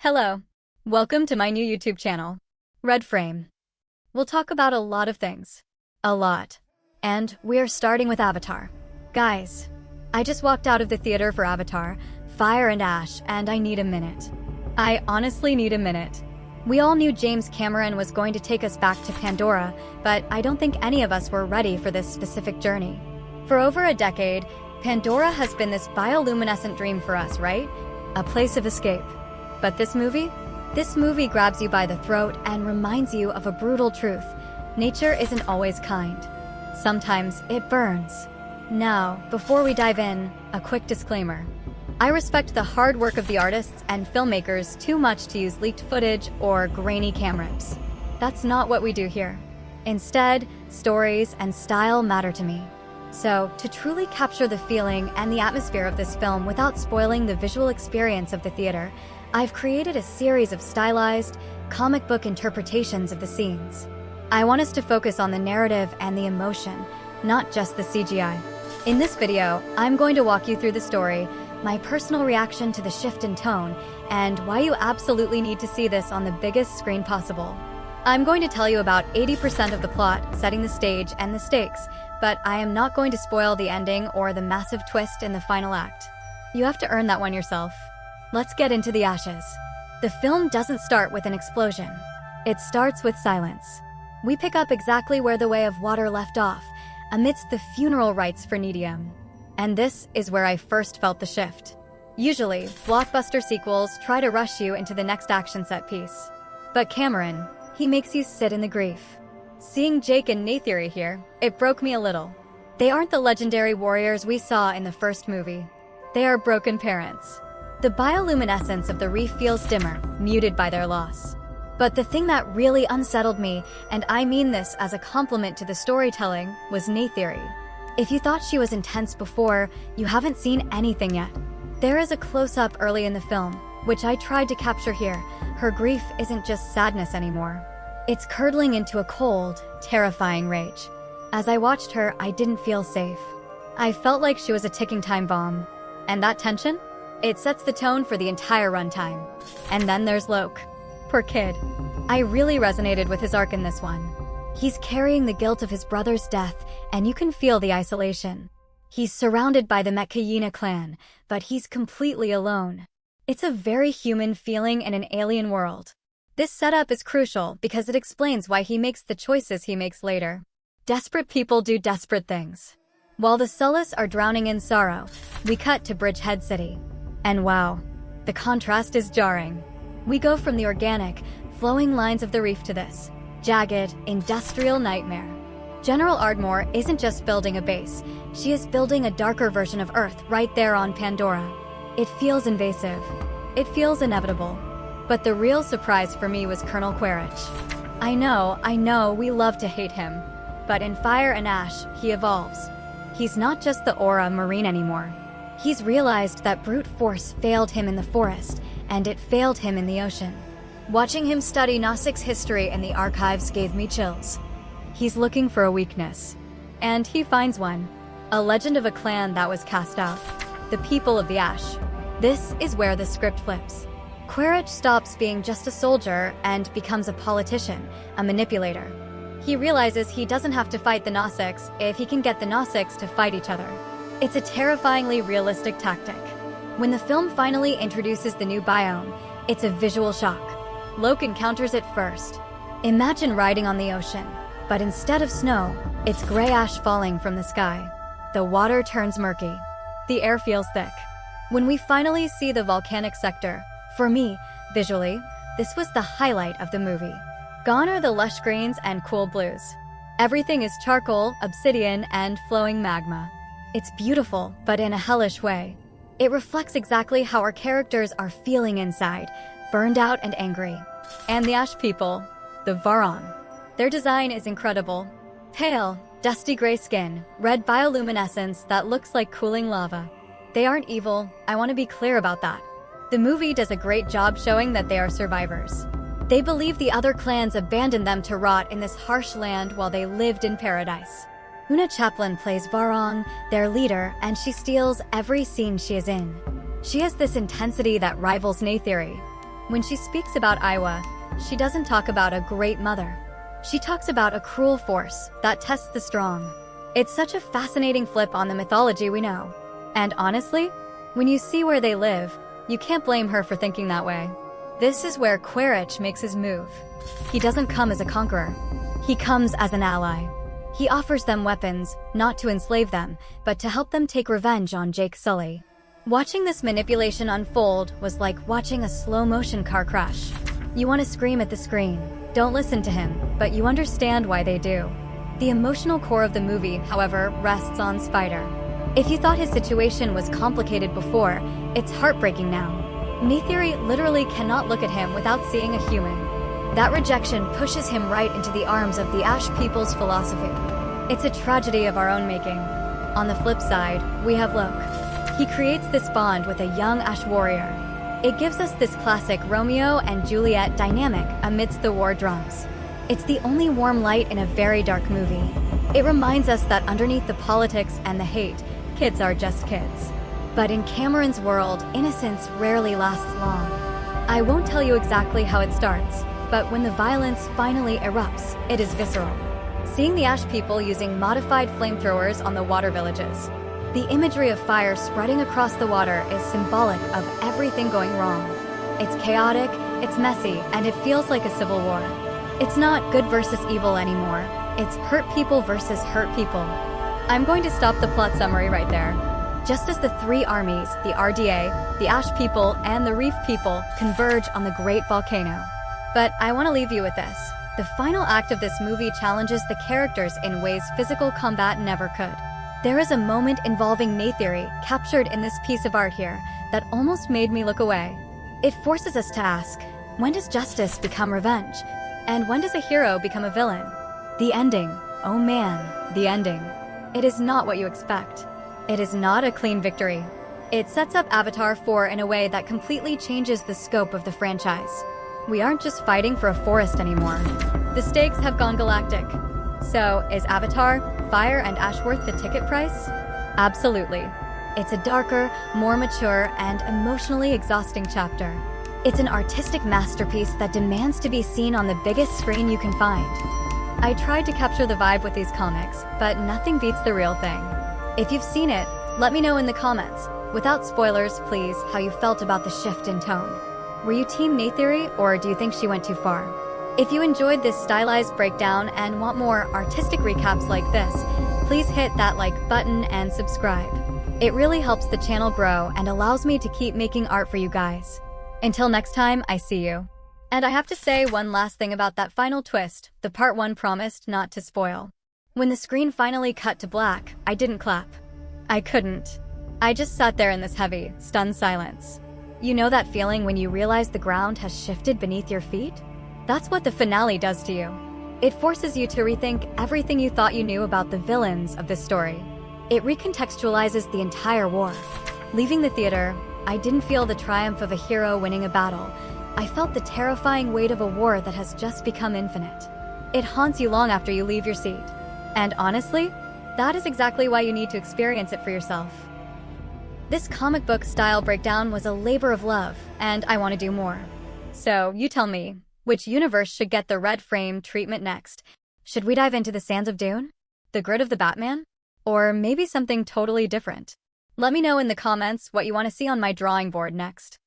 Hello. Welcome to my new YouTube channel, REDFRAME. We'll talk about a lot of things. A lot. And we're starting with Avatar. Guys, I just walked out of the theater for Avatar, Fire and Ash, and I need a minute. I honestly need a minute. We all knew James Cameron was going to take us back to Pandora, but I don't think any of us were ready for this specific journey. For over a decade, Pandora has been this bioluminescent dream for us, right? A place of escape. But this movie grabs you by the throat and reminds you of a brutal truth. Nature isn't always kind. Sometimes it burns. Now, before we dive in, a quick disclaimer. I respect the hard work of the artists and filmmakers too much to use leaked footage or grainy cameras. That's not what we do here. Instead, stories and style matter to me. So, to truly capture the feeling and the atmosphere of this film without spoiling the visual experience of the theater, I've created a series of stylized, comic book interpretations of the scenes. I want us to focus on the narrative and the emotion, not just the CGI. In this video, I'm going to walk you through the story, my personal reaction to the shift in tone, and why you absolutely need to see this on the biggest screen possible. I'm going to tell you about 80% of the plot, setting the stage and the stakes, but I am not going to spoil the ending or the massive twist in the final act. You have to earn that one yourself. Let's get into the ashes. The film doesn't start with an explosion. It starts with silence. We pick up exactly where the Way of Water left off, amidst the funeral rites for Neytiri. And this is where I first felt the shift. Usually, blockbuster sequels try to rush you into the next action set piece. But Cameron, he makes you sit in the grief. Seeing Jake and Neytiri here, it broke me a little. They aren't the legendary warriors we saw in the first movie. They are broken parents. The bioluminescence of the reef feels dimmer, muted by their loss. But the thing that really unsettled me, and I mean this as a compliment to the storytelling, was Neytiri. If you thought she was intense before, you haven't seen anything yet. There is a close-up early in the film, which I tried to capture here. Her grief isn't just sadness anymore. It's curdling into a cold, terrifying rage. As I watched her, I didn't feel safe. I felt like she was a ticking time bomb. And that tension? It sets the tone for the entire runtime. And then there's Loke. Poor kid. I really resonated with his arc in this one. He's carrying the guilt of his brother's death, and you can feel the isolation. He's surrounded by the Metkayina clan, but he's completely alone. It's a very human feeling in an alien world. This setup is crucial because it explains why he makes the choices he makes later. Desperate people do desperate things. While the Sullus are drowning in sorrow, we cut to Bridgehead City. And wow, the contrast is jarring. We go from the organic, flowing lines of the reef to this jagged, industrial nightmare. General Ardmore isn't just building a base, she is building a darker version of Earth right there on Pandora. It feels invasive. It feels inevitable. But the real surprise for me was Colonel Quaritch. I know, we love to hate him. But in Fire and Ash, he evolves. He's not just the Aura Marine anymore. He's realized that brute force failed him in the forest, and it failed him in the ocean. Watching him study Nausica's history in the archives gave me chills. He's looking for a weakness. And he finds one. A legend of a clan that was cast out. The people of the Ash. This is where the script flips. Quaritch stops being just a soldier and becomes a politician, a manipulator. He realizes he doesn't have to fight the Nausics if he can get the Nausics to fight each other. It's a terrifyingly realistic tactic. When the film finally introduces the new biome, it's a visual shock. Loke encounters it first. Imagine riding on the ocean, but instead of snow, it's gray ash falling from the sky. The water turns murky. The air feels thick. When we finally see the volcanic sector, for me, visually, this was the highlight of the movie. Gone are the lush greens and cool blues. Everything is charcoal, obsidian, and flowing magma. It's beautiful, but in a hellish way. It reflects exactly how our characters are feeling inside, burned out and angry. And the Ash People, the Varong. Their design is incredible. Pale, dusty gray skin, red bioluminescence that looks like cooling lava. They aren't evil, I want to be clear about that. The movie does a great job showing that they are survivors. They believe the other clans abandoned them to rot in this harsh land while they lived in paradise. Una Chaplin plays Varong, their leader, and she steals every scene she is in. She has this intensity that rivals Neytiri. When she speaks about Iowa, she doesn't talk about a great mother. She talks about a cruel force that tests the strong. It's such a fascinating flip on the mythology we know. And honestly, when you see where they live, you can't blame her for thinking that way. This is where Quaritch makes his move. He doesn't come as a conqueror. He comes as an ally. He offers them weapons, not to enslave them, but to help them take revenge on Jake Sully. Watching this manipulation unfold was like watching a slow-motion car crash. You want to scream at the screen, don't listen to him, but you understand why they do. The emotional core of the movie, however, rests on Spider. If you thought his situation was complicated before, it's heartbreaking now. Neytiri literally cannot look at him without seeing a human. That rejection pushes him right into the arms of the Ash People's philosophy. It's a tragedy of our own making. On the flip side, we have Loke. He creates this bond with a young Ash warrior. It gives us this classic Romeo and Juliet dynamic amidst the war drums. It's the only warm light in a very dark movie. It reminds us that underneath the politics and the hate, kids are just kids. But in Cameron's world, innocence rarely lasts long. I won't tell you exactly how it starts, but when the violence finally erupts, it is visceral. Seeing the Ash people using modified flamethrowers on the water villages. The imagery of fire spreading across the water is symbolic of everything going wrong. It's chaotic, it's messy, and it feels like a civil war. It's not good versus evil anymore. It's hurt people versus hurt people. I'm going to stop the plot summary right there. Just as the three armies, the RDA, the Ash people, and the Reef people, converge on the Great Volcano. But I want to leave you with this. The final act of this movie challenges the characters in ways physical combat never could. There is a moment involving Neytiri, captured in this piece of art here, that almost made me look away. It forces us to ask, when does justice become revenge? And when does a hero become a villain? The ending, oh man, the ending. It is not what you expect. It is not a clean victory. It sets up Avatar 4 in a way that completely changes the scope of the franchise. We aren't just fighting for a forest anymore. The stakes have gone galactic. So, is Avatar, Fire and Ash worth the ticket price? Absolutely. It's a darker, more mature, and emotionally exhausting chapter. It's an artistic masterpiece that demands to be seen on the biggest screen you can find. I tried to capture the vibe with these comics, but nothing beats the real thing. If you've seen it, let me know in the comments, without spoilers please, how you felt about the shift in tone. Were you team Neytiri, or do you think she went too far? If you enjoyed this stylized breakdown and want more artistic recaps like this, please hit that like button and subscribe. It really helps the channel grow and allows me to keep making art for you guys. Until next time, I see you. And I have to say one last thing about that final twist, the part 1 promised not to spoil. When the screen finally cut to black, I didn't clap. I couldn't. I just sat there in this heavy, stunned silence. You know that feeling when you realize the ground has shifted beneath your feet? That's what the finale does to you. It forces you to rethink everything you thought you knew about the villains of this story. It recontextualizes the entire war. Leaving the theater, I didn't feel the triumph of a hero winning a battle. I felt the terrifying weight of a war that has just become infinite. It haunts you long after you leave your seat. And honestly, that is exactly why you need to experience it for yourself. This comic book style breakdown was a labor of love, and I want to do more. So, you tell me, which universe should get the REDFRAME treatment next? Should we dive into the sands of Dune? The grid of the Batman? Or maybe something totally different? Let me know in the comments what you want to see on my drawing board next.